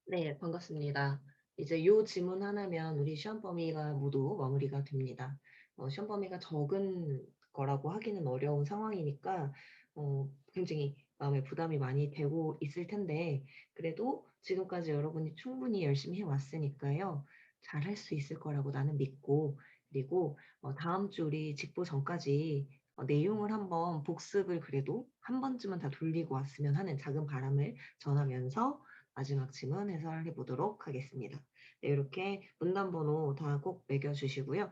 네, 반갑습니다. 이제 요 지문 하나면 우리 시험 범위가 모두 마무리가 됩니다. 시험 범위가 적은 거라고 하기는 어려운 상황이니까 굉장히 마음에 부담이 많이 되고 있을 텐데 그래도 지금까지 여러분이 충분히 열심히 해 왔으니까요. 잘할 수 있을 거라고 나는 믿고 그리고 다음 주 우리 직보 전까지 내용을 한번 복습을 그래도 한 번쯤은 다 돌리고 왔으면 하는 작은 바람을 전하면서 마지막 질문 해설해 보도록 하겠습니다. 네, 이렇게 문단 번호 다 꼭 매겨 주시고요.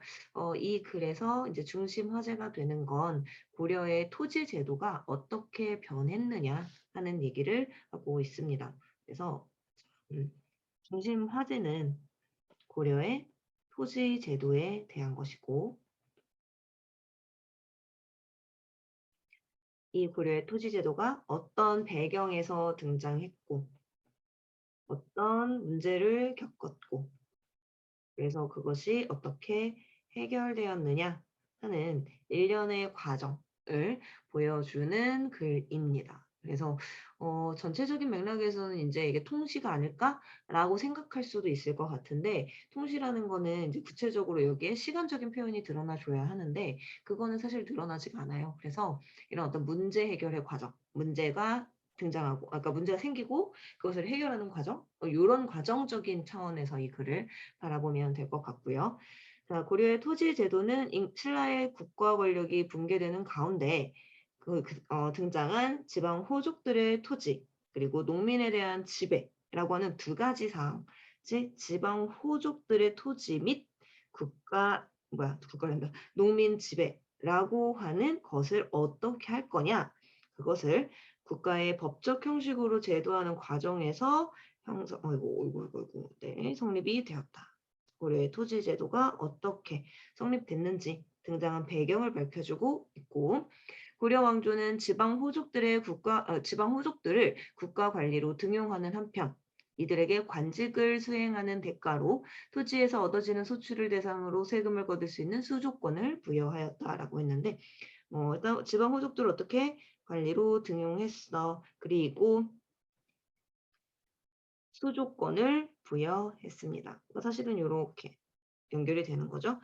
이 글에서 이제 중심 화제가 되는 건 고려의 토지 제도가 어떻게 변했느냐 하는 얘기를 하고 있습니다. 그래서 음, 중심 화제는 고려의 토지 제도에 대한 것이고 이 고려의 토지 제도가 어떤 배경에서 등장했고 어떤 문제를 겪었고 그래서 그것이 어떻게 해결되었느냐 하는 일련의 과정을 보여주는 글입니다. 그래서 전체적인 맥락에서는 인제 '이게 통시가 아닐까?'라고 생각할 수도 있을 것 같은데 통시라는 거는 인제 구체적으로 여기에 시간적인 표현이 드러나 줘야 하는데 그거는 사실 드러나지가 않아요. 그래서 이런 어떤 문제 해결의 과정, 문제가 등장하고 그러니까 문제가 생기고 그것을 해결하는 과정 요런 과정적인 차원에서 이 글을 바라보면 될 것 같고요. 자, 고려의 토지 제도는 신라의 국가 권력이 붕괴되는 가운데 등장한 지방 호족들의 토지 그리고 농민에 대한 지배라고 하는 두 가지 사항, 즉 지방 호족들의 토지 및 국가란다. 농민 지배라고 하는 것을 어떻게 할 거냐? 그것을 국가의 법적 형식으로 제도하는 과정에서 성립이 되었다. 고려의 토지 제도가 어떻게 성립됐는지 등장한 배경을 밝혀주고 있고 고려 왕조는 지방 호족들을 국가 관리로 등용하는 한편 이들에게 관직을 수행하는 대가로 토지에서 얻어지는 소출을 대상으로 세금을 거둘 수 있는 수조권을 부여하였다라고 했는데 일단 지방 호족들을 어떻게 관리로 등용했어. 그리고 수조권을 부여했습니다. 사실은 요렇게 연결이 되는 거죠.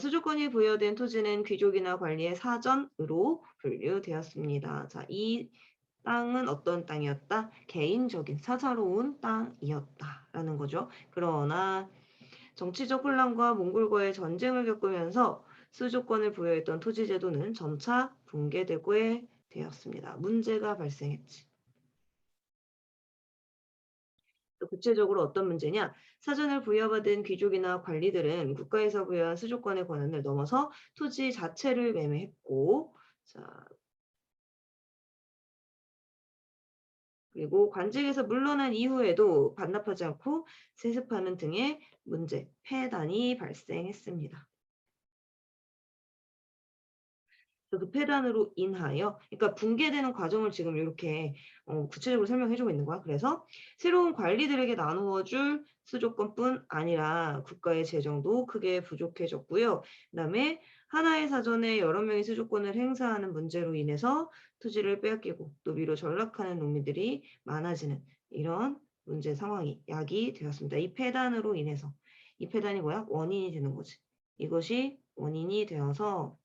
수조권이 부여된 토지는 귀족이나 관리의 사전으로 분류되었습니다. 자, 이 땅은 어떤 땅이었다? 개인적인 사사로운 땅이었다라는 거죠. 그러나 정치적 혼란과 몽골과의 전쟁을 겪으면서 수조권을 부여했던 토지 제도는 점차 붕괴되고 되었습니다. 문제가 발생했지. 또 구체적으로 어떤 문제냐? 사전을 부여받은 귀족이나 관리들은 국가에서 부여한 수조권의 권한을 넘어서 토지 자체를 매매했고, 자, 그리고 관직에서 물러난 이후에도 반납하지 않고 세습하는 등의 문제, 폐단이 발생했습니다. 그 폐단으로 인하여 그러니까 붕괴되는 과정을 지금 이렇게 구체적으로 설명해 주고 있는 거야. 그래서 새로운 관리들에게 나누어 줄 수조권뿐 아니라 국가의 재정도 크게 부족해졌고요. 그다음에 하나의 사전에 여러 명이 수조권을 행사하는 문제로 인해서 토지를 빼앗기고 노비로 전락하는 농민들이 많아지는 이런 문제 상황이 야기 되었습니다. 이 폐단으로 인해서 이 폐단이 뭐야? 원인이 되는 거지. 이것이 원인이 되어서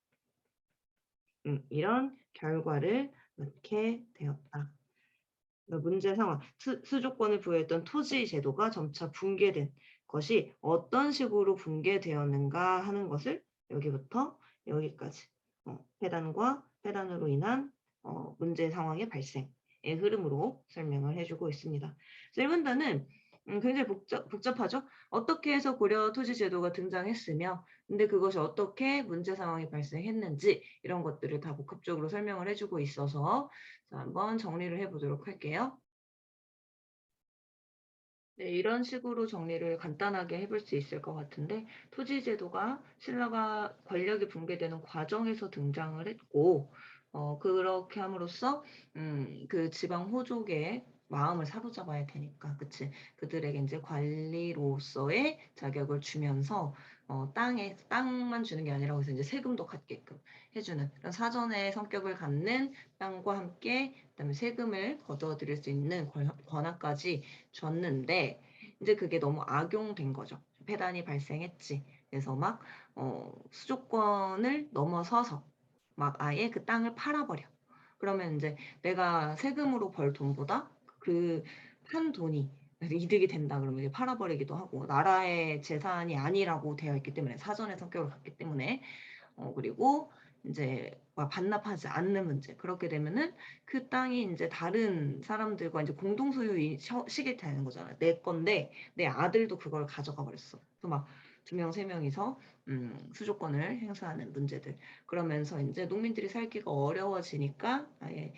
이런 결과를 낳게 되었다. 그러니까 문제 상황, 수조권을 부여했던 토지 제도가 점차 붕괴된 것이 어떤 식으로 붕괴되었는가 하는 것을 여기부터 여기까지 폐단과 폐단으로 인한 문제 상황의 발생의 흐름으로 설명을 해주고 있습니다. 그래서 1문단은 굉장히 복잡하죠. 어떻게 해서 고려 토지 제도가 등장했으며 근데 그것이 어떻게 문제 상황이 발생했는지 이런 것들을 다 복합적으로 설명을 해주고 있어서 자, 한번 정리를 해보도록 할게요. 네, 이런 식으로 정리를 간단하게 해볼 수 있을 것 같은데 토지 제도가 신라가 권력이 붕괴되는 과정에서 등장을 했고 그렇게 함으로써 그 지방 호족의 마음을 사로잡아야 되니까 그치 그들에게 이제 관리로서의 자격을 주면서 땅만 주는 게 아니라 거기서 이제 세금도 갖게끔 해주는 그런 사전의 성격을 갖는 땅과 함께 그다음에 세금을 거둬들일 수 있는 권한까지 줬는데 이제 그게 너무 악용된 거죠. 폐단이 발생했지. 그래서 막 수조권을 넘어서서 막 아예 그 땅을 팔아버려. 그러면 이제 내가 세금으로 벌 돈보다 그 판 돈이 이득이 된다 그러면 이제 팔아버리기도 하고, 나라의 재산이 아니라고 되어 있기 때문에, 사전의 성격을 갖기 때문에, 그리고 이제 막 반납하지 않는 문제. 그렇게 되면은 그 땅이 이제 다른 사람들과 이제 공동 소유식이 되는 거잖아. 내 건데 내 아들도 그걸 가져가 버렸어. 그래서 막 두 명, 세 명이서 수조권을 행사하는 문제들. 그러면서 이제 농민들이 살기가 어려워지니까 아예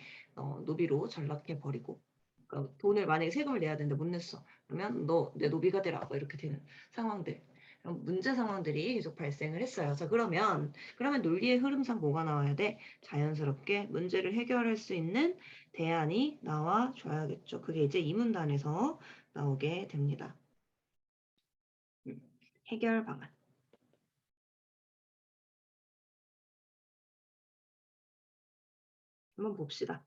노비로 전락해 버리고, 그러니까 돈을 만약에 세금을 내야 되는데 못 냈어. 그러면 너 내 노비가 되라. 뭐 이렇게 되는 상황들. 그런 문제 상황들이 계속 발생을 했어요. 자, 그러면 논리의 흐름상 뭐가 나와야 돼? 자연스럽게 문제를 해결할 수 있는 대안이 나와줘야겠죠. 그게 이제 이 문단에서 나오게 됩니다. 해결 방안. 한번 봅시다.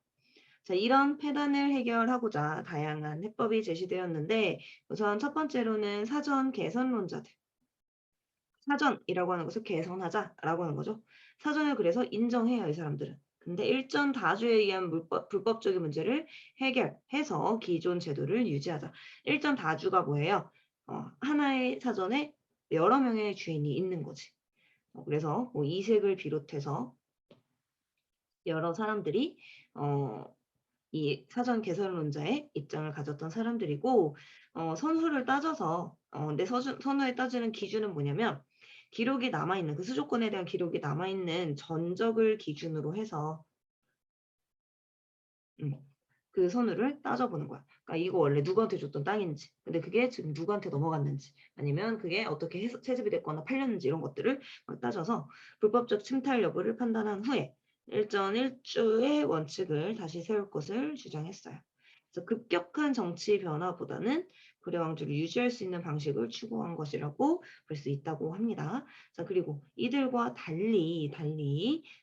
자, 이런 폐단을 해결하고자 다양한 해법이 제시되었는데, 우선 첫 번째로는 사전 개선론자들. 사전이라고 하는 것을 개선하자라고 하는 거죠. 사전을 그래서 인정해요, 이 사람들은. 근데 일전 다주에 의한 불법적인 문제를 해결해서 기존 제도를 유지하자. 일전 다주가 뭐예요? 하나의 사전에 여러 명의 주인이 있는 거지. 그래서 뭐 이색을 비롯해서 여러 사람들이 어, 이 사전 개선론자의 입장을 가졌던 사람들이고, 선후를 따져서 근데 선후에 따지는 기준은 뭐냐면, 기록이 남아있는 그 수조권에 대한 기록이 남아있는 전적을 기준으로 해서 음, 그 선후를 따져보는 거야. 그러니까 이거 원래 누구한테 줬던 땅인지, 근데 그게 지금 누구한테 넘어갔는지, 아니면 그게 어떻게 세습이 됐거나 팔렸는지, 이런 것들을 따져서 불법적 침탈 여부를 판단한 후에 일전 일주의 원칙을 다시 세울 것을 주장했어요. 그래서 급격한 정치 변화보다는 고려왕조를 유지할 수 있는 방식을 추구한 것이라고 볼 수 있다고 합니다. 자, 그리고 이들과 달리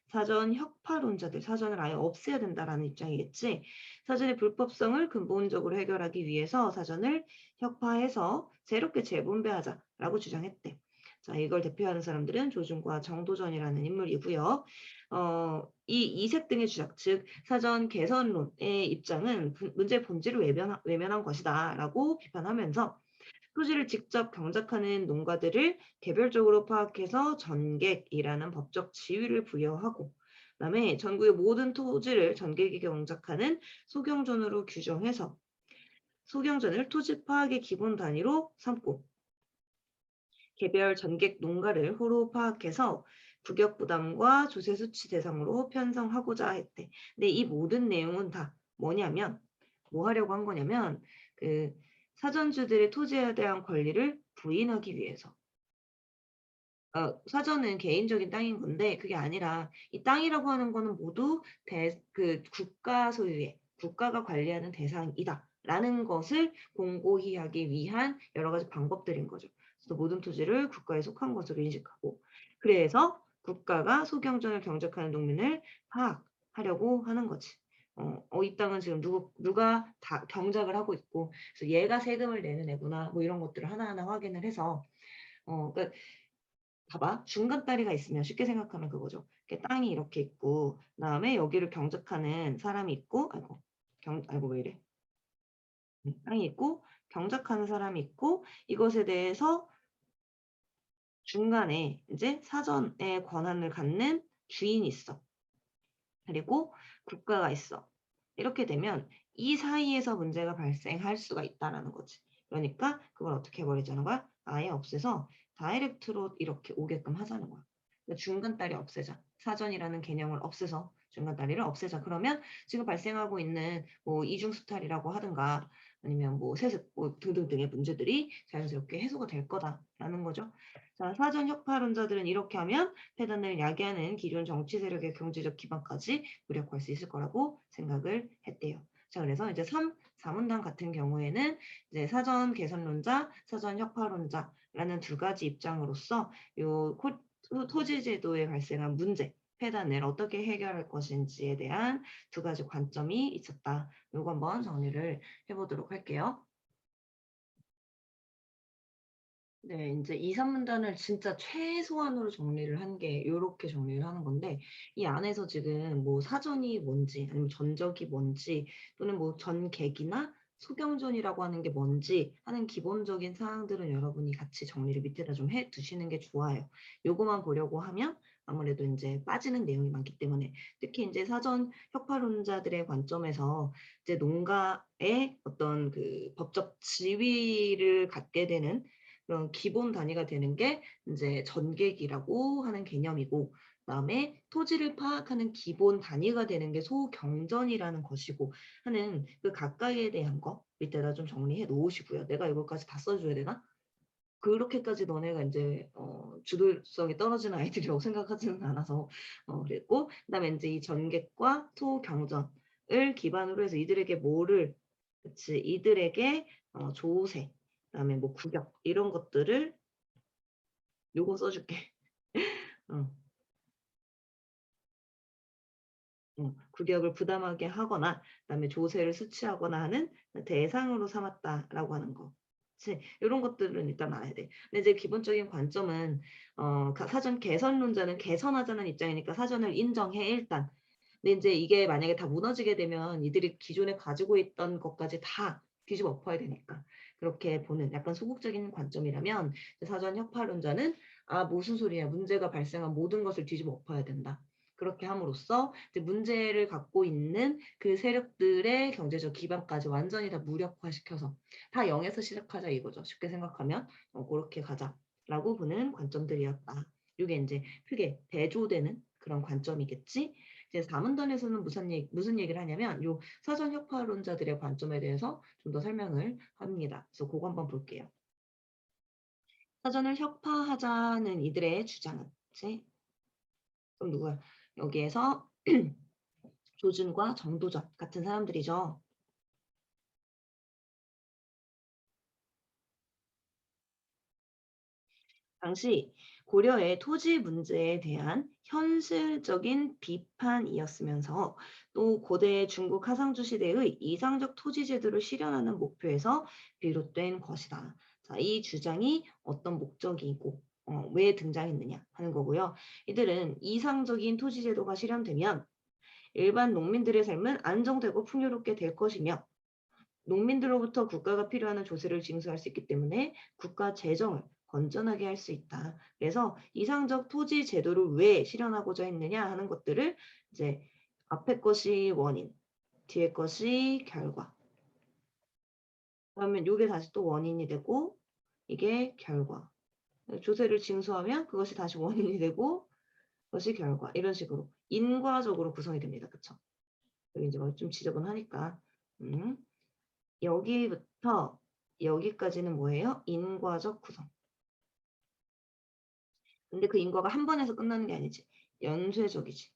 사전 혁파론자들, 사전을 아예 없애야 된다라는 입장이겠지. 사전의 불법성을 근본적으로 해결하기 위해서 사전을 혁파해서 새롭게 재분배하자라고 주장했대. 자, 이걸 대표하는 사람들은 조준과 정도전이라는 인물이고요. 이 이색 등의 주장, 즉 사전 개선론의 입장은 문제의 본질을 외면한 것이다라고 비판하면서, 토지를 직접 경작하는 농가들을 개별적으로 파악해서 전객이라는 법적 지위를 부여하고, 그다음에 전국의 모든 토지를 전객에게 경작하는 소경전으로 규정해서 소경전을 토지 파악의 기본 단위로 삼고, 개별 전객 농가를 호로 파악해서 구역 부담과 조세 수치 대상으로 편성하고자 했대. 근데 이 모든 내용은 다 뭐냐면, 뭐 하려고 한 거냐면, 그 사전주들의 토지에 대한 권리를 부인하기 위해서. 사전은 개인적인 땅인 건데 그게 아니라 이 땅이라고 하는 거는 모두 그 국가 소유의, 국가가 관리하는 대상이다라는 것을 공고히 하기 위한 여러 가지 방법들인 거죠. 그래서 모든 토지를 국가에 속한 것으로 인식하고, 그래서 국가가 소경전을 경작하는 농민을 파악하려고 하는 거지. 이 땅은 지금 누가 다 경작을 하고 있고, 그래서 얘가 세금을 내는 애구나, 뭐 이런 것들을 하나하나 확인을 해서, 그러니까 봐봐. 중간다리가 있으면 쉽게 생각하면 그거죠. 이렇게 땅이 이렇게 있고, 그다음에 여기를 경작하는 사람이 있고, 아이고 왜 이래? 땅이 있고, 경작하는 사람이 있고, 이것에 대해서 중간에 이제 사전의 권한을 갖는 주인이 있어. 그리고 국가가 있어. 이렇게 되면 이 사이에서 문제가 발생할 수가 있다라는 거지. 그러니까 그걸 어떻게 해버리자는 거야? 아예 없애서 다이렉트로 이렇게 오게끔 하자는 거야. 그러니까 중간다리 없애자. 사전이라는 개념을 없애서 중간다리를 없애자. 그러면 지금 발생하고 있는 뭐 이중수탈이라고 하든가, 아니면 뭐 세습 뭐 등등등의 문제들이 자연스럽게 해소가 될 거다라는 거죠. 자, 사전 혁파론자들은 이렇게 하면 폐단을 야기하는 기존 정치 세력의 경제적 기반까지 무력화할 수 있을 거라고 생각을 했대요. 자, 그래서 이제 4문단 같은 경우에는 이제 사전 개선론자, 사전 혁파론자라는 두 가지 입장으로서 요 토지 제도에 발생한 문제, 폐단을 어떻게 해결할 것인지에 대한 두 가지 관점이 있었다. 요거 한번 정리를 해보도록 할게요. 네. 인제 2-3 문단을 진짜 최소한으로 정리를 한 게 요렇게 정리를 하는 건데 이 안에서 지금 뭐 사전이 뭔지 아니면 전적이 뭔지 또는 뭐 전객이나 소경전이라고 하는 게 뭔지 하는 기본적인 사항들은 여러분이 같이 정리를 밑에다 좀 해 두시는 게 좋아요. 요거만 보려고 하면 아무래도 인제 빠지는 내용이 많기 때문에 특히 인제 사전 혁파론자들의 관점에서 이제 농가의 어떤 그 법적 지위를 갖게 되는 그런 기본 단위가 되는 게 인제 전객이라고 하는 개념이고 그다음에 토지를 파악하는 기본 단위가 되는 게 소경전이라는 것이고 하는 그 가까이에 대한 거 밑에다 좀 정리해 놓으시고요. '내가 이것까지 다 써 줘야 되나?' 그렇게까지 너네가 인제 주도성이 떨어지는 아이들이라고 생각하지는 않아서 그랬고 그다음에 인제 이 전객과 소경전을 기반으로 해서 이들에게 뭐를 그치 이들에게 조세 그다음에 뭐 구격 이런 것들을 요거 써 줄게. 어. 구격을 부담하게 하거나 그다음에 조세를 수취하거나 하는 대상으로 삼았다라고 하는 거. 그치. 요런 것들은 일단 알아야 돼. 근데 이제 기본적인 관점은 사전 개선론자는 개선하자는 입장이니까 사전을 인정해 일단. 근데 인제 이게 만약에 다 무너지게 되면 이들이 기존에 가지고 있던 것까지 다 뒤집어 엎어야 되니까. 그렇게 보는 약간 소극적인 관점이라면 사전 혁파론자는 '아 무슨 소리야. 문제가 발생한 모든 것을 뒤집어 엎어야 된다.' 그렇게 함으로써 이제 문제를 갖고 있는 그 세력들의 경제적 기반까지 완전히 다 무력화시켜서 다 0 에서 시작하자 이거죠. 쉽게 생각하면 고렇게 가자라고 보는 관점들이었다. 요게 인제 크게 대조되는 그런 관점이겠지. 이제 4 문단에서는 무슨 얘기를 하냐면 요 사전 혁파론자들의 관점에 대해서 좀 더 설명을 합니다. 그래서 고거 한번 볼게요. 사전을 혁파하자는 이들의 주장은 그치? 그럼 누구야? 여기에서 조준과 정도전 같은 사람들이죠. 당시 고려의 토지 문제에 대한 현실적인 비판이었으면서 또 고대 중국 하상주 시대의 이상적 토지 제도를 실현하는 목표에서 비롯된 것이다. 자, 이 주장이 어떤 목적이고 왜 등장했느냐 하는 거고요. 이들은 이상적인 토지 제도가 실현되면 일반 농민들의 삶은 안정되고 풍요롭게 될 것이며 농민들로부터 국가가 필요한 조세를 징수할 수 있기 때문에 국가 재정을 건전하게 할 수 있다. 그래서 이상적 토지 제도를 왜 실현하고자 했느냐 하는 것들을 이제 앞에 것이 원인, 뒤에 것이 결과. 그러면 요게 다시 또 원인이 되고 이게 결과. 조세를 징수하면 그것이 다시 원인이 되고 그것이 결과. 이런 식으로 인과적으로 구성이 됩니다. 그쵸? 여기 이제 좀 지저분하니까. 음. 여기부터 여기까지는 뭐예요? 인과적 구성. 근데 그 인과가 한 번에서 끝나는 게 아니지. 연쇄적이지.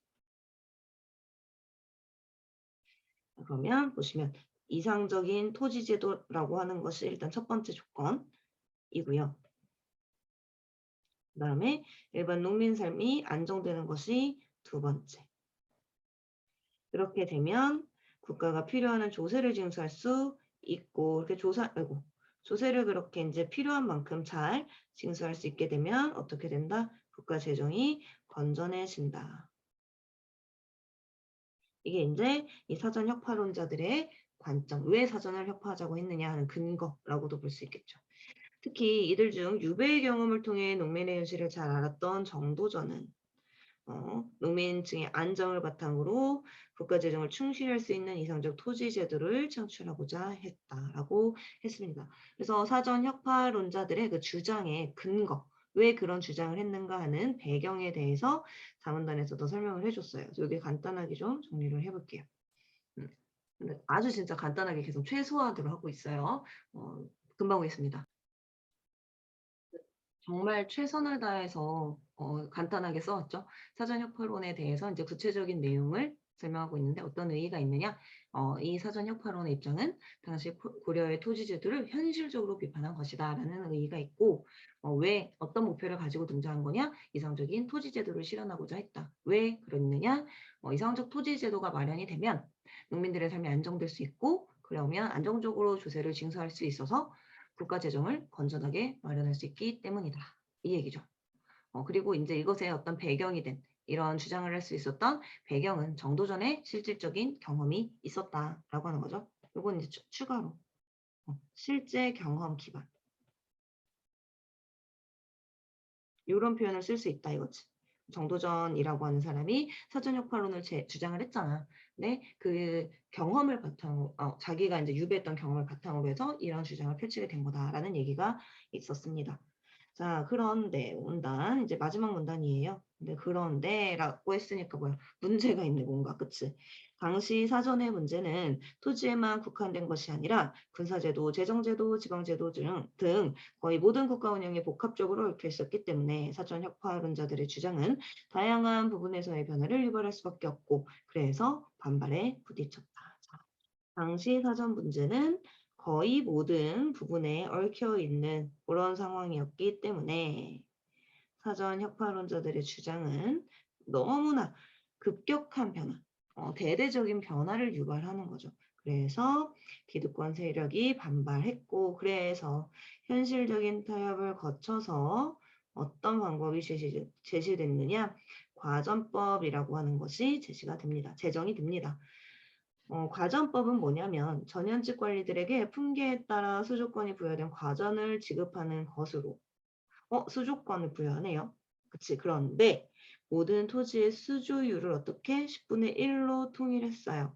그러면 보시면 이상적인 토지 제도라고 하는 것이 일단 첫 번째 조건이고요. 그다음에 일반 농민 삶이 안정되는 것이 두 번째. 그렇게 되면 국가가 필요한 조세를 징수할 수 있고 이렇게 조세를 그렇게 인제 필요한 만큼 잘 징수할 수 있게 되면 어떻게 된다? 국가 재정이 건전해진다. 이게 인제 이 사전 혁파론자들의 관점, 왜 사전을 혁파하자고 했느냐 하는 근거라고도 볼 수 있겠죠. 특히 이들 중 유배의 경험을 통해 농민의 현실을 잘 알았던 정도전은 농민층의 안정을 바탕으로 국가 재정을 충실할 수 있는 이상적 토지 제도를 창출하고자 했다라고 했습니다. 그래서 사전 혁파론자들의 그 주장의 근거, 왜 그런 주장을 했는가 하는 배경에 대해서 자문단에서 더 설명을 해줬어요. 그래서 여기 간단하게 좀 정리를 해볼게요. 음. 근데 아주 진짜 간단하게 계속 최소화대로 하고 있어요. 어, 금방 오겠습니다. 정말 최선을 다해서 간단하게 써 왔죠. 사전 협파론에 대해서 인제 구체적인 내용을 설명하고 있는데 어떤 의의가 있느냐? 이 사전 협파론의 입장은 당시 고려의 토지 제도를 현실적으로 비판한 것이다라는 의의가 있고 왜 어떤 목표를 가지고 등장한 거냐? 이상적인 토지 제도를 실현하고자 했다. 왜 그랬느냐? 이상적 토지 제도가 마련이 되면 농민들의 삶이 안정될 수 있고 그러면 안정적으로 조세를 징수할 수 있어서 국가 재정을 건전하게 마련할 수 있기 때문이다. 이 얘기죠. 그리고 이제 이것의 어떤 배경이 된 이런 주장을 할 수 있었던 배경은 정도전에 실질적인 경험이 있었다라고 하는 거죠. 요건 이제 추가로 실제 경험 기반 요런 표현을 쓸 수 있다 이거지. 정도전이라고 하는 사람이 사전역파론을 주장을 했잖아. 근데 그 경험을 바탕으로 자기가 이제 유배했던 경험을 바탕으로 해서 이런 주장을 펼치게 된 거다라는 얘기가 있었습니다. 자, 그런데 문단 이제 마지막 문단이에요. 근데 그런데라고 했으니까 뭐야? 문제가 있네 뭔가 그치? 당시 사전의 문제는 토지에만 국한된 것이 아니라 군사제도, 재정제도, 지방제도 등 거의 모든 국가 운영에 복합적으로 얽혀 있었기 때문에 사전 혁파론자들의 주장은 다양한 부분에서의 변화를 유발할 수밖에 없고 그래서 반발에 부딪혔다. 자, 당시 사전 문제는 거의 모든 부분에 얽혀 있는 그런 상황이었기 때문에 사전 혁파론자들의 주장은 너무나 급격한 변화, 대대적인 변화를 유발하는 거죠. 그래서 기득권 세력이 반발했고 그래서 현실적인 타협을 거쳐서 어떤 방법이 제시됐느냐? 과전법이라고 하는 것이 제시가 됩니다. 제정이 됩니다. 과전법은 뭐냐면 전현직 관리들에게 품계에 따라 수조권이 부여된 과전을 지급하는 것으로 수조권을 부여하네요. 그치. 그런데 모든 토지의 수조율을 어떻게 10분의 1로 통일했어요.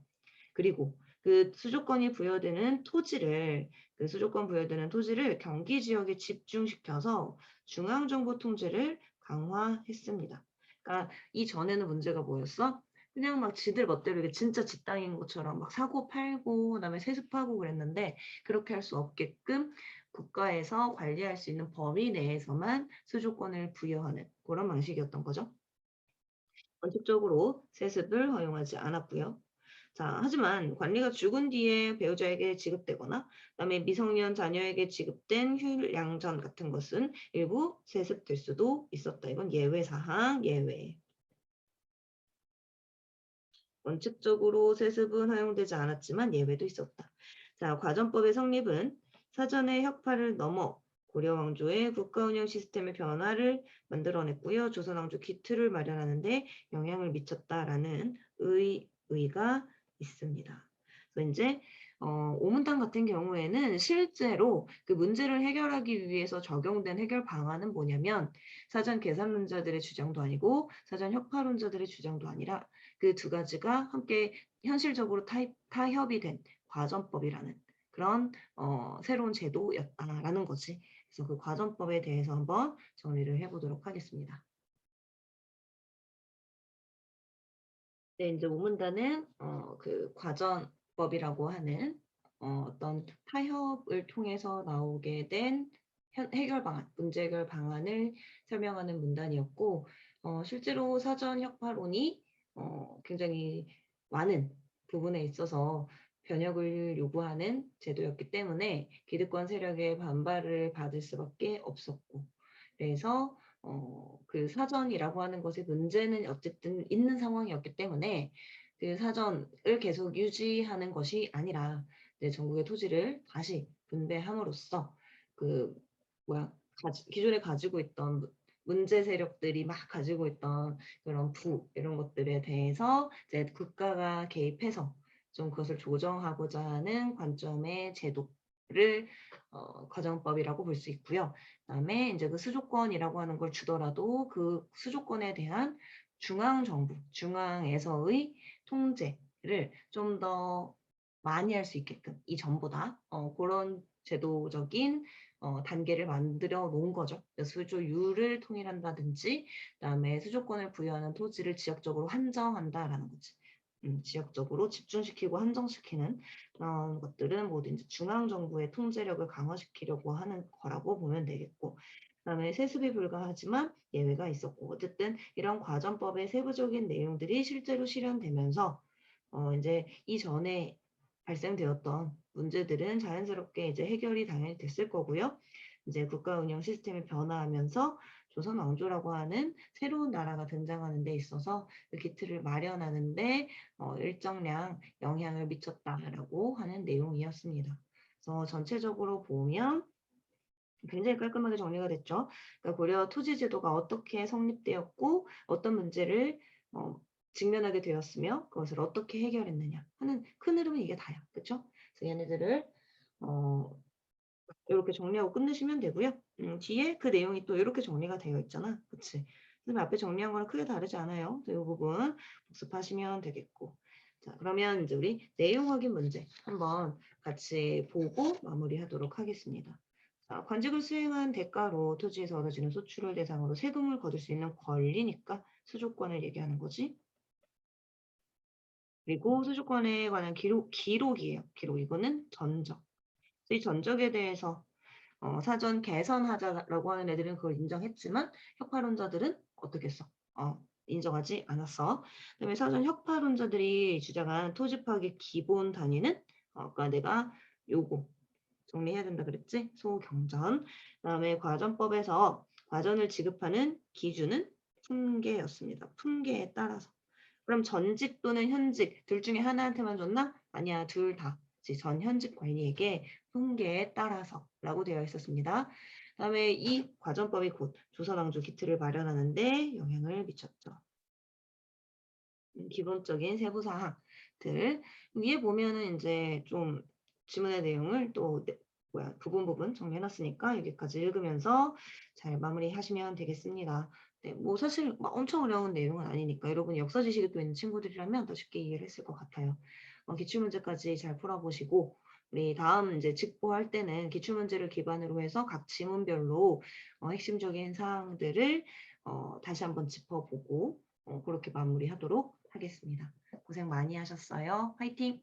그리고 그 수조권이 부여되는 토지를 그 수조권 부여되는 토지를 경기 지역에 집중시켜서 중앙정부 통제를 강화했습니다. 그러니까 이전에는 문제가 뭐였어? 그냥 막 지들 멋대로 이게 진짜 지 땅인 것처럼 막 사고 팔고 그다음에 세습하고 그랬는데 그렇게 할 수 없게끔 국가에서 관리할 수 있는 범위 내에서만 수조권을 부여하는 그런 방식이었던 거죠. 원칙적으로 세습을 허용하지 않았고요. 자, 하지만 관리가 죽은 뒤에 배우자에게 지급되거나 그다음에 미성년 자녀에게 지급된 휴양전 같은 것은 일부 세습될 수도 있었다. 이건 예외 사항, 예외. 원칙적으로 세습은 허용되지 않았지만 예외도 있었다. 자, 과전법의 성립은 사전의 혁파를 넘어 고려 왕조의 국가 운영 시스템의 변화를 만들어냈고요. 조선 왕조 기틀을 마련하는 데 영향을 미쳤다라는 의의가 있습니다. 그래서 이제 오문당 같은 경우에는 실제로 그 문제를 해결하기 위해서 적용된 해결 방안은 뭐냐면 사전 계산론자들의 주장도 아니고 사전 혁파론자들의 주장도 아니라 그 두 가지가 함께 현실적으로 타협이 된 과전법이라는 그런 새로운 제도였다라는 거지. 그래서 그 과전법에 대해서 한번 정리를 해보도록 하겠습니다. 네, 이제 오문단은 그 과전법이라고 하는 어떤 타협을 통해서 나오게 된 해결 방안, 문제 해결 방안을 설명하는 문단이었고 실제로 사전 혁파론이 굉장히 많은 부분에 있어서 변혁을 요구하는 제도였기 때문에 기득권 세력의 반발을 받을 수밖에 없었고 그래서 그 사전이라고 하는 것의 문제는 어쨌든 있는 상황이었기 때문에 그 사전을 계속 유지하는 것이 아니라 이제 전국의 토지를 다시 분배함으로써 그 기존에 가지고 있던 문제 세력들이 막 가지고 있던 그런 이런 것들에 대해서 이제 국가가 개입해서 좀 그것을 조정하고자 하는 관점의 제도를 과정법이라고 볼 수 있고요. 그다음에 이제 그 수조권이라고 하는 걸 주더라도 그 수조권에 대한 중앙 정부, 중앙에서의 통제를 좀 더 많이 할 수 있게끔 이전보다 그런 제도적인 단계를 만들어 놓은 거죠. 수조율을 통일한다든지, 그다음에 수조권을 부여하는 토지를 지역적으로 한정한다라는 거지. 지역적으로 집중시키고 한정시키는 그런 것들은 모두 이제 중앙정부의 통제력을 강화시키려고 하는 거라고 보면 되겠고, 그다음에 세습이 불가하지만 예외가 있었고, 어쨌든 이런 과전법의 세부적인 내용들이 실제로 실현되면서 이제 이전에 발생되었던 문제들은 자연스럽게 이제 해결이 당연히 됐을 거고요. 이제 국가 운영 시스템이 변화하면서 조선 왕조라고 하는 새로운 나라가 등장하는 데 있어서 그 기틀을 마련하는데 일정량 영향을 미쳤다라고 하는 내용이었습니다. 그래서 전체적으로 보면 굉장히 깔끔하게 정리가 됐죠. 그러니까 고려 토지 제도가 어떻게 성립되었고 어떤 문제를 어 직면하게 되었으며 그것을 어떻게 해결했느냐 하는 큰 흐름은 이게 다야. 그쵸? 그래서 얘네들을 어 요렇게 정리하고 끝내시면 되고요. 뒤에 그 내용이 또 요렇게 정리가 되어 있잖아. 그치? 선생님 앞에 정리한 거랑 크게 다르지 않아요. 그래서 요 부분 복습하시면 되겠고. 자, 그러면 인제 우리 내용 확인 문제 한번 같이 보고 마무리하도록 하겠습니다. 자, 관직을 수행한 대가로 토지에서 얻어지는 소출을 대상으로 세금을 거둘 수 있는 권리니까 수조권을 얘기하는 거지. 그리고 수조권에 관한 기록이에요. 기록. 이거는 전적. 이 전적에 대해서 사전 개선하자라고 하는 애들은 그걸 인정했지만 혁파론자들은 어떻게 했어? 인정하지 않았어. 그다음에 사전 혁파론자들이 주장한 토지 파악의 기본 단위는 아까 내가 요거 정리해야 된다 그랬지? 소경전. 그다음에 과전법에서 과전을 지급하는 기준은 품계였습니다. 품계에 따라서. 그럼 전직 또는 현직 둘 중에 하나한테만 줬나? 아니야, 둘 다. 전 현직 관리에게 품계에 따라서라고 되어 있었습니다. 그다음에 이 과전법이 곧 조선왕조 기틀을 마련하는 데 영향을 미쳤죠. 기본적인 세부 사항들 위에 보면은 이제 좀 지문의 내용을 또 부분 정리해 놨으니까 여기까지 읽으면서 잘 마무리하시면 되겠습니다. 네, 뭐 사실 막 엄청 어려운 내용은 아니니까 여러분 역사 지식이 또 있는 친구들이라면 더 쉽게 이해를 했을 것 같아요. 기출 문제까지 잘 풀어보시고 우리 다음 이제 직보할 때는 기출 문제를 기반으로 해서 각 지문별로 핵심적인 사항들을 다시 한번 짚어보고 그렇게 마무리하도록 하겠습니다. 고생 많이 하셨어요. 화이팅!